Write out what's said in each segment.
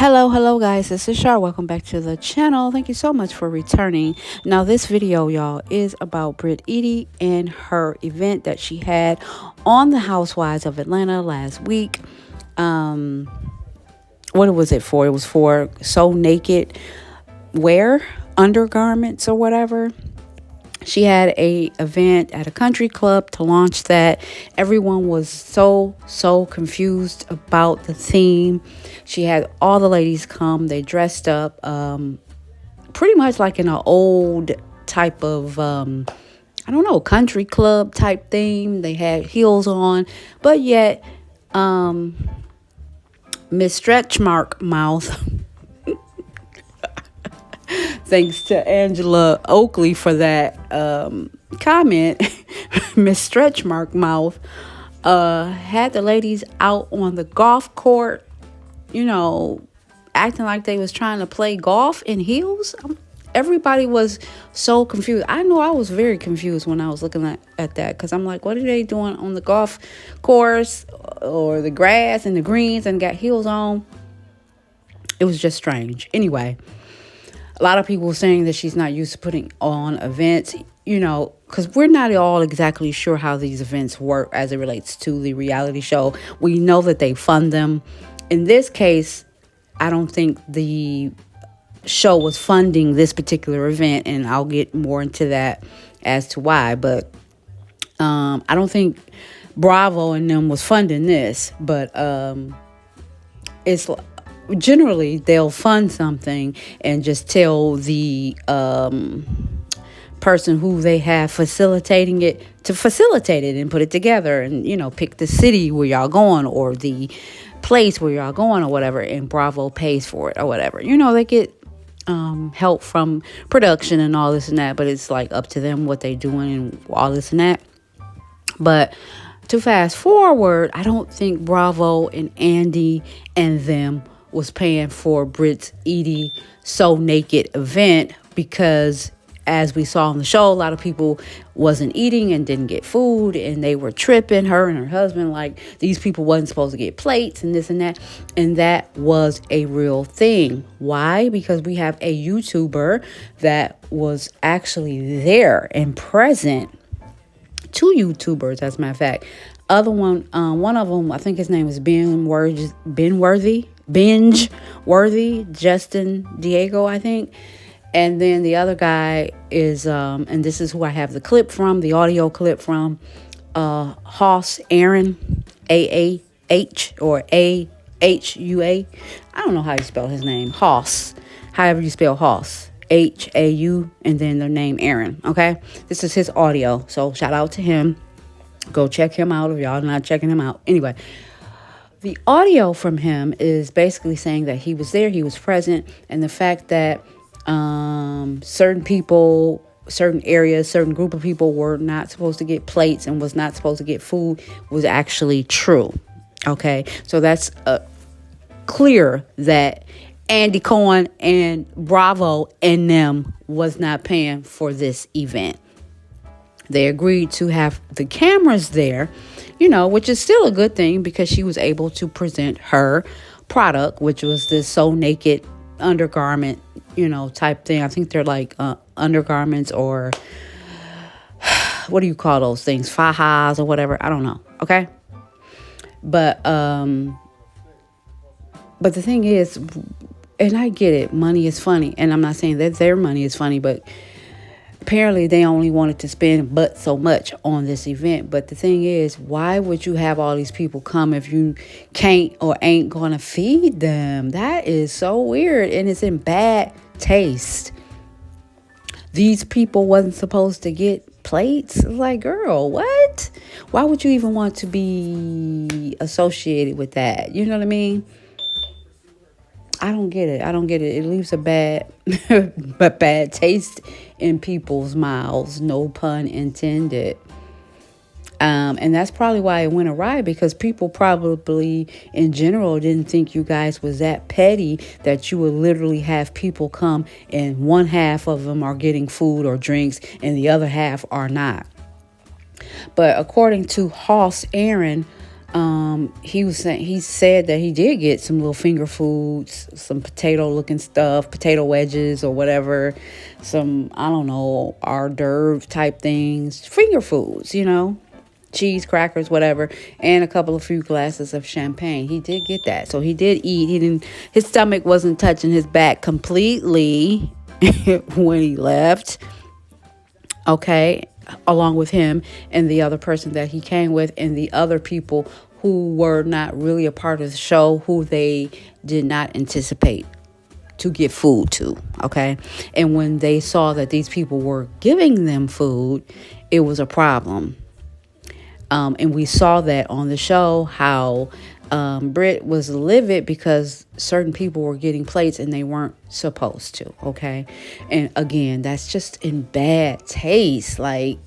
Hello guys, this is Shar. Welcome back to the channel. Thank you so much for returning. Now this video, y'all, is about Brit Eady and her event that she had on the Housewives of Atlanta last week. Um what was it for? It was for So Naked wear, undergarments or whatever. She had a event at a country club to launch that. Everyone was so confused about the theme. She had all the ladies come. They dressed up pretty much like in an old type of I don't know, country club type theme. They had heels on, but yet Miss Stretch Mark Mouth, thanks to Angela Oakley for that comment. Miss Stretch Mark Mouth had the ladies out on the golf court, you know, acting like they was trying to play golf in heels. Everybody was so confused. I know I was very confused when I was looking at that, because I'm like, what are they doing on the golf course or the grass and the greens and got heels on? It was just strange. Anyway, a lot of people were saying that she's not used to putting on events, because we're not all exactly sure how these events work as it relates to the reality show. We know that they fund them. In this case, I don't think the show was funding this particular event, and I'll get more into that as to why. But I don't think Bravo and them was funding this, but it's generally they'll fund something and just tell the person who they have facilitating it to facilitate it and put it together, and pick the city where y'all going or the place where y'all going or whatever, and Bravo pays for it or whatever. They get help from production and all this and that, but it's like up to them what they doing and all this and that. But to fast forward, I don't think Bravo and Andy and them was paying for Brit's Eady So Naked event, because as we saw on the show, a lot of people wasn't eating and didn't get food, and they were tripping, her and her husband, like these people wasn't supposed to get plates and this and that. And that was a real thing. Why? Because we have a YouTuber that was actually there and present. Two YouTubers, as a matter of fact. One of them, I think his name is Binge Worthy, Justin Diego, I think. And then the other guy is, and this is who I have the clip from, the audio clip from, Hoss Aaron, A-A-H or A-H-U-A. I don't know how you spell his name. Hoss, however you spell Hoss. H-A-U, and then the name Aaron, okay? This is his audio, so shout out to him. Go check him out if y'all not checking him out. Anyway, the audio from him is basically saying that he was there, he was present, and the fact that certain people, certain areas, certain group of people were not supposed to get plates and was not supposed to get food was actually true. Okay, so that's clear that Andy Cohen and Bravo and them was not paying for this event. They agreed to have the cameras there, which is still a good thing, because she was able to present her product, which was this So Naked undergarment, type thing. I think they're like undergarments, or what do you call those things? Fajas or whatever. I don't know. Okay. But the thing is, and I get it, money is funny. And I'm not saying that their money is funny, but apparently they only wanted to spend but so much on this event. But the thing is, why would you have all these people come if you can't or ain't going to feed them? That is so weird, and it's in bad taste. These people wasn't supposed to get plates. Like, girl, what? Why would you even want to be associated with that? You know what I mean? I don't get it. It leaves a bad taste in people's mouths. No pun intended. And that's probably why it went awry, because people probably in general didn't think you guys was that petty that you would literally have people come and one half of them are getting food or drinks and the other half are not. But according to Hoss Aaron, He said that he did get some little finger foods, some potato looking stuff, potato wedges or whatever, some, I don't know, hors d'oeuvre type things, finger foods, cheese, crackers, whatever, and a couple of few glasses of champagne. He did get that. So he did eat. His stomach wasn't touching his back completely when he left. Okay. Along with him and the other person that he came with and the other people who were not really a part of the show, who they did not anticipate to give food to. Okay. And when they saw that these people were giving them food, it was a problem. And we saw that on the show how Brit was livid because certain people were getting plates and they weren't supposed to. Okay. And again, that's just in bad taste. Like,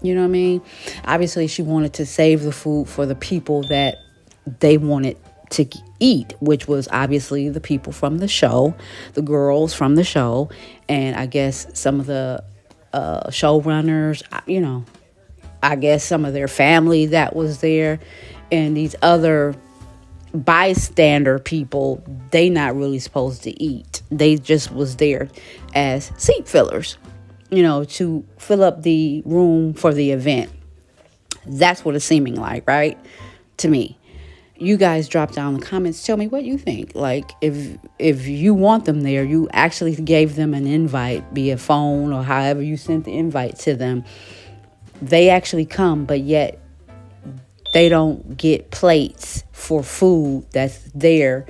you know what I mean? Obviously, she wanted to save the food for the people that they wanted to eat, which was obviously the people from the show, the girls from the show, and I guess some of the showrunners, I guess some of their family that was there, and these other bystander people, they not really supposed to eat. They just was there as seat fillers, to fill up the room for the event. That's what it's seeming like, right? To me. You guys drop down in the comments. Tell me what you think. Like, if you want them there, you actually gave them an invite, be a phone or however you sent the invite to them. They actually come, but yet they don't get plates for food that's there.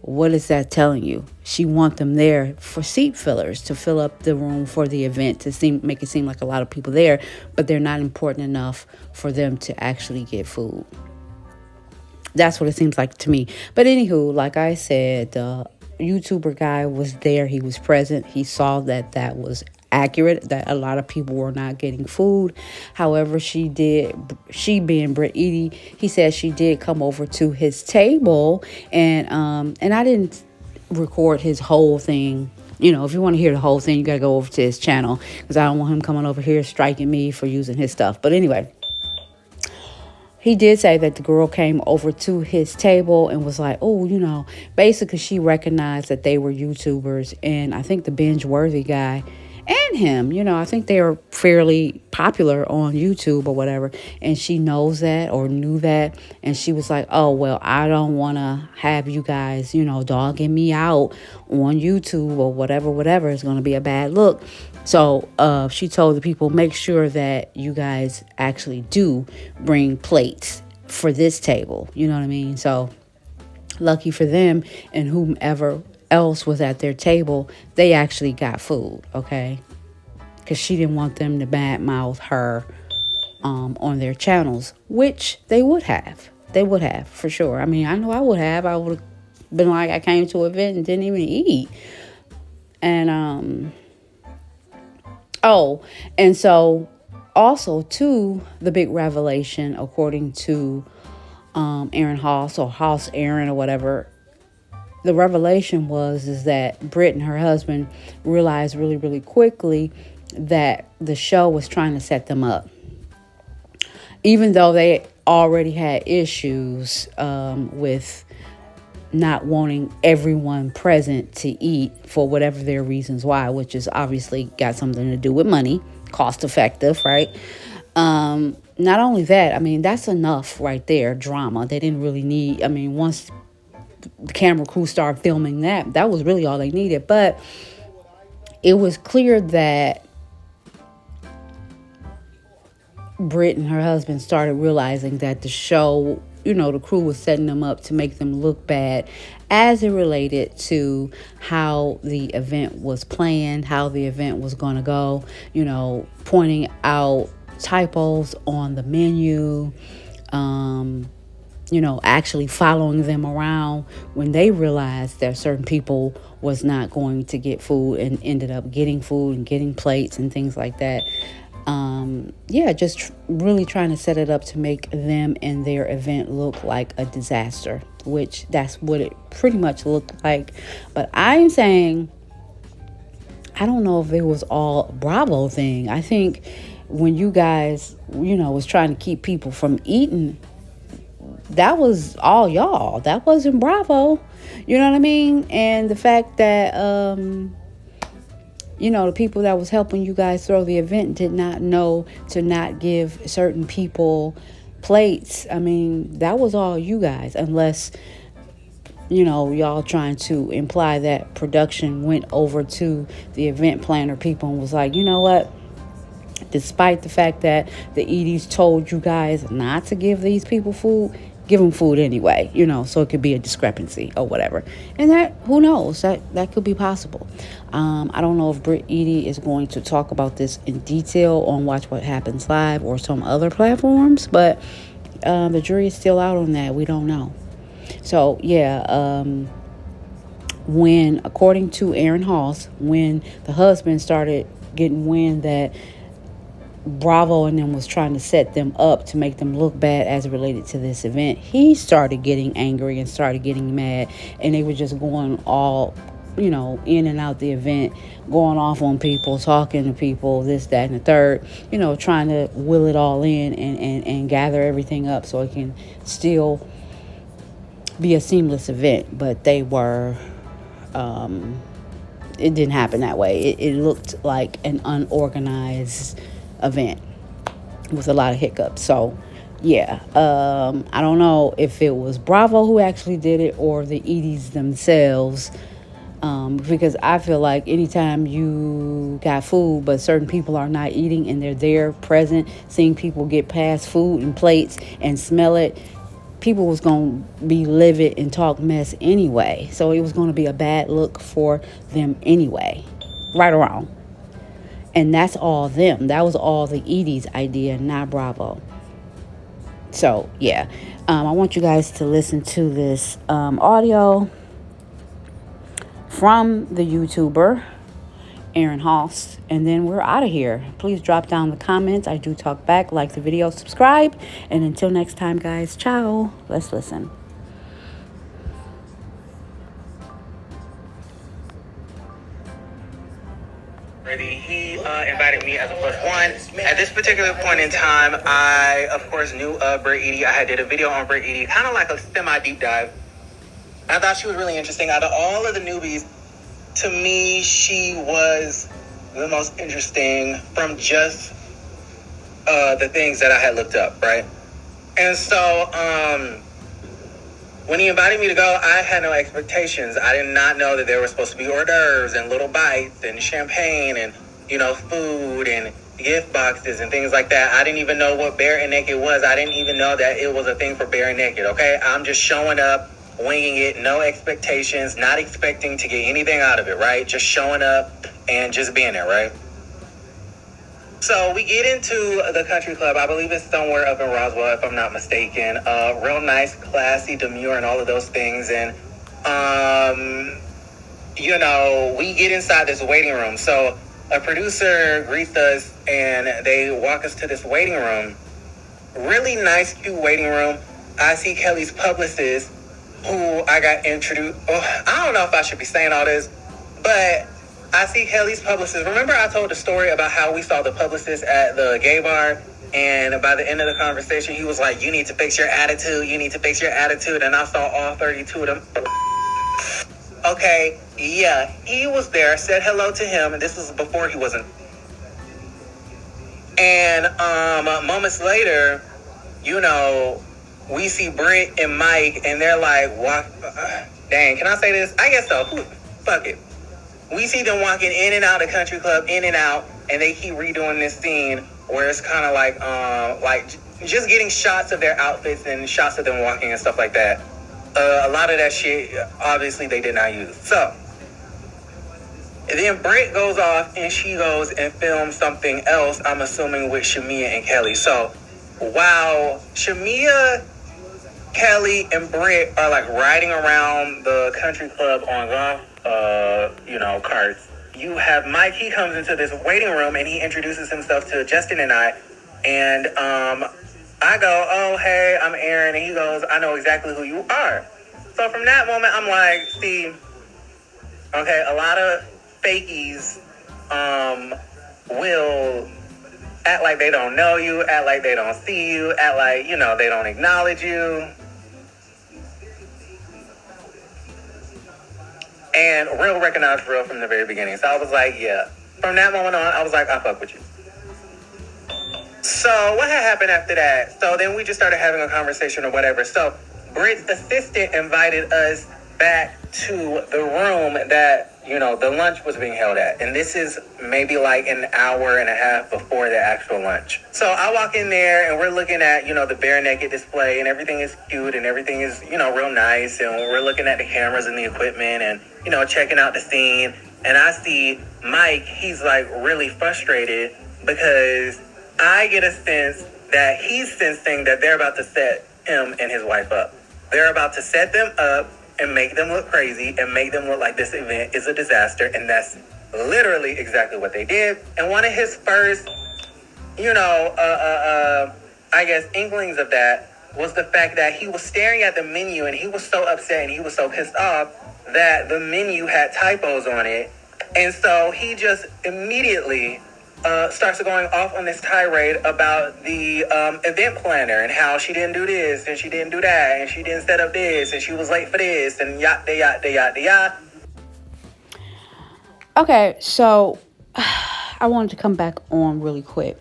What is that telling you? She want them there for seat fillers, to fill up the room for the event, to make it seem like a lot of people there, but they're not important enough for them to actually get food. That's what it seems like to me. But anywho, like I said, the YouTuber guy was there. He was present. He saw that was accurate, that a lot of people were not getting food. However, she being Brit Eady, he said she did come over to his table, and I didn't record his whole thing. If you want to hear the whole thing, you got to go over to his channel, because I don't want him coming over here striking me for using his stuff. But anyway, he did say that the girl came over to his table and was like, oh, basically she recognized that they were YouTubers. And I think the binge worthy guy and him, I think they are fairly popular on YouTube or whatever. And she knows that, or knew that. And she was like, oh, well, I don't want to have you guys, dogging me out on YouTube or whatever. It's going to be a bad look. So she told the people, make sure that you guys actually do bring plates for this table. You know what I mean? So lucky for them, and whomever else was at their table, they actually got food, okay? Because she didn't want them to badmouth her on their channels, which they would have. They would have, for sure. I mean, I know I would have. I would have been like, I came to an event and didn't even eat. And, and so also, too, the big revelation, according to Aaron Hoss, or Hoss Aaron or whatever, the revelation is that Brit and her husband realized really, really quickly that the show was trying to set them up. Even though they already had issues with not wanting everyone present to eat for whatever their reasons why, which is obviously got something to do with money, cost effective, right? Not only that, I mean, that's enough right there, drama. They didn't really need, I mean, once the camera crew started filming that was really all they needed. But it was clear that Brit and her husband started realizing that the show, the crew was setting them up to make them look bad as it related to how the event was planned, how the event was going to go, pointing out typos on the menu, actually following them around when they realized that certain people was not going to get food and ended up getting food and getting plates and things like that. Just really trying to set it up to make them and their event look like a disaster, which that's what it pretty much looked like. But I'm saying, I don't know if it was all Bravo thing. I think when you guys, was trying to keep people from eating, that was all y'all. That wasn't Bravo. You know what I mean? And the fact that the people that was helping you guys throw the event did not know to not give certain people plates. I mean, that was all you guys, unless y'all trying to imply that production went over to the event planner people and was like, you know what? Despite the fact that the Eady's told you guys not to give these people food, give them food anyway, so it could be a discrepancy or whatever. And that, who knows, that could be possible. I don't know if Brit Eady is going to talk about this in detail on Watch What Happens Live or some other platforms, but the jury is still out on that. We don't know. So, yeah, when, according to Aaron Hoss, when the husband started getting wind that Bravo and them was trying to set them up to make them look bad as it related to this event, he started getting angry and started getting mad, and they were just going all, in and out the event, going off on people, talking to people, this, that, and the third, trying to will it all in and gather everything up so it can still be a seamless event. But they were, it didn't happen that way. It looked like an unorganized event with a lot of hiccups. So yeah, I don't know if it was Bravo who actually did it or the Eadys themselves, because I feel like anytime you got food but certain people are not eating and they're there present, seeing people get past food and plates and smell it, people was going to be livid and talk mess anyway. So it was going to be a bad look for them anyway, right or wrong. And that's all them. That was all the Eady's idea, not Bravo. So, yeah. I want you guys to listen to this audio from the YouTuber, Aaron Hoss. And then we're out of here. Please drop down the comments. I do talk back. Like the video, subscribe. And until next time, guys, ciao. Let's listen. He invited me as a plus one. At this particular point in time, I, of course, knew of Brit Eady. I had did a video on Brit Eady, kind of like a semi-deep dive. I thought she was really interesting. Out of all of the newbies, to me, she was the most interesting from just the things that I had looked up, right? And so, when he invited me to go, I had no expectations. I did not know that there were supposed to be hors d'oeuvres and little bites and champagne and, food and gift boxes and things like that. I didn't even know what Bare and Naked was. I didn't even know that it was a thing for Bare and Naked, okay? I'm just showing up, winging it, no expectations, not expecting to get anything out of it, right? Just showing up and just being there, right? So we get into the country club. I believe it's somewhere up in Roswell, if I'm not mistaken. Real nice, classy, demure, and all of those things. And, we get inside this waiting room. So a producer greets us, and they walk us to this waiting room. Really nice, cute waiting room. I see Kelly's publicist, who I got introduced. Oh, I don't know if I should be saying all this, but I see Kelly's publicist. Remember I told the story about how we saw the publicist at the gay bar, and by the end of the conversation, he was like, you need to fix your attitude. You need to fix your attitude. And I saw all 32 of them. Okay, yeah, he was there, said hello to him, and this was before he wasn't. And moments later, we see Brit and Mike, and they're like, dang, can I say this? I guess so. Fuck it. We see them walking in and out of the country club, in and out, and they keep redoing this scene where it's kind of like just getting shots of their outfits and shots of them walking and stuff like that. A lot of that shit, obviously, they did not use. So, and then Brit goes off and she goes and films something else, I'm assuming with Shamia and Kelly. So, while Shamia, Kelly, and Brit are like riding around the country club on golf, carts, you have Mike. He comes into this waiting room and he introduces himself to Justin and I. And I go, oh, hey, I'm Aaron. And he goes, I know exactly who you are. So from that moment, I'm like, see, okay, a lot of fakies will act like they don't know you, act like they don't see you, act like, they don't acknowledge you. And real recognized real from the very beginning. So I was like, yeah. From that moment on, I was like, I fuck with you. So what had happened after that? So then we just started having a conversation or whatever. So Brit's assistant invited us back to the room that, the lunch was being held at. And this is maybe like an hour and a half before the actual lunch. So I walk in there and we're looking at, the bare naked display, and everything is cute and everything is, real nice. And we're looking at the cameras and the equipment and, checking out the scene. And I see Mike, he's like really frustrated because I get a sense that he's sensing that they're about to set him and his wife up. They're about to set them up and make them look crazy and make them look like this event is a disaster. And that's literally exactly what they did. And one of his first, I guess, inklings of that was the fact that he was staring at the menu and he was so upset and he was so pissed off that the menu had typos on it. And so he just immediately starts going off on this tirade about the event planner and how she didn't do this and she didn't do that and she didn't set up this and she was late for this and yada, yada, yada, yada. Okay, so I wanted to come back on really quick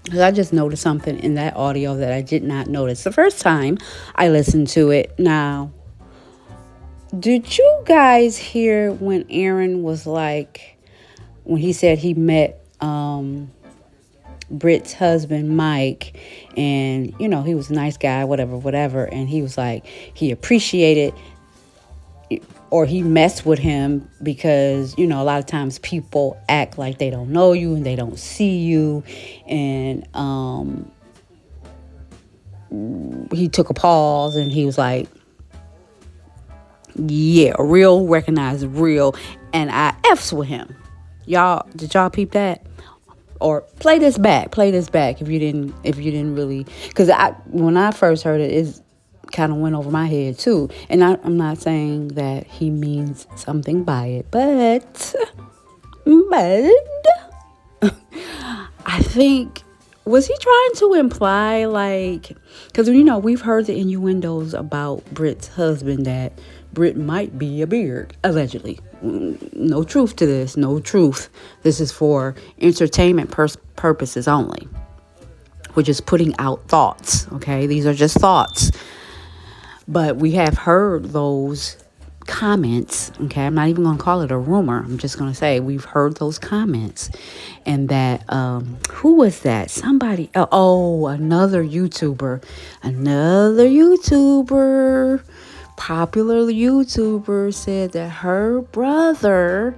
because I just noticed something in that audio that I did not notice the first time I listened to it. Now, did you guys hear when Aaron was like, when he said he met Brit's husband, Mike, and, he was a nice guy, whatever, and he was like, he appreciated or he messed with him because, a lot of times people act like they don't know you and they don't see you, and he took a pause and he was like, yeah, real recognize real, and I F's with him. Did y'all peep that? Or play this back if you didn't really, because when I first heard it, it kind of went over my head too. And I'm not saying that he means something by it, but I think, was he trying to imply, like, because we've heard the innuendos about Brit's husband that Brit might be a beard, allegedly. No truth to this. No truth. This is for entertainment purposes only. We're just putting out thoughts, okay? These are just thoughts. But we have heard those comments, okay? I'm not even going to call it a rumor. I'm just going to say we've heard those comments. And that, who was that? Somebody, another YouTuber. Popular YouTuber said that her brother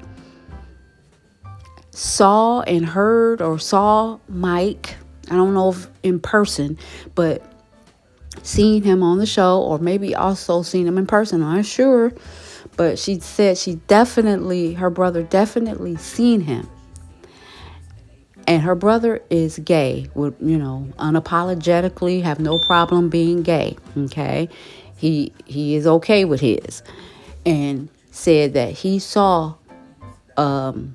saw and heard or saw Mike, I don't know if in person, but seen him on the show, or maybe also seen him in person, I'm not sure, but she said her brother definitely seen him. And her brother is gay, would, unapologetically have no problem being gay, okay? He is okay with his, and said that he saw, and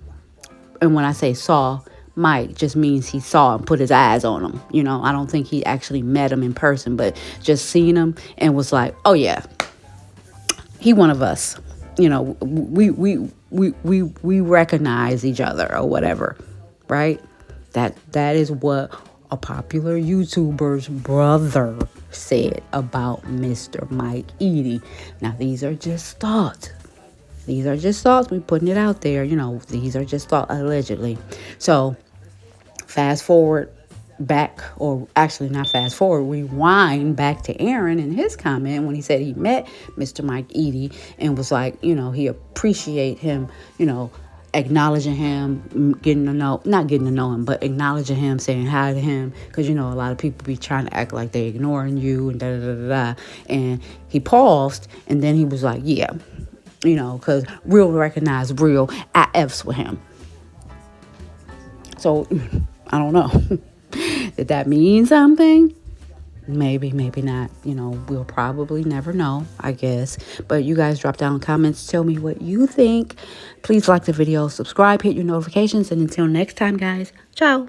when I say saw, Mike just means he saw him, put his eyes on him. I don't think he actually met him in person, but just seen him and was like, oh yeah, he one of us. We recognize each other or whatever, right? That is what a popular YouTuber's brother said about Mr. Mike Eady. Now, these are just thoughts. We're putting it out there. These are just thoughts, allegedly. So, fast forward back, or actually not fast forward, rewind back to Aaron and his comment when he said he met Mr. Mike Eady and was like, he appreciate him, acknowledging him, not getting to know him, but acknowledging him, saying hi to him, because a lot of people be trying to act like they ignoring you and da. And he paused, and then he was like, yeah, because real recognize real, I F's with him. So I don't know. Did that mean something? Maybe, maybe not. We'll probably never know, I guess. But you guys drop down comments. Tell me what you think. Please like the video, subscribe, hit your notifications. And until next time, guys, ciao.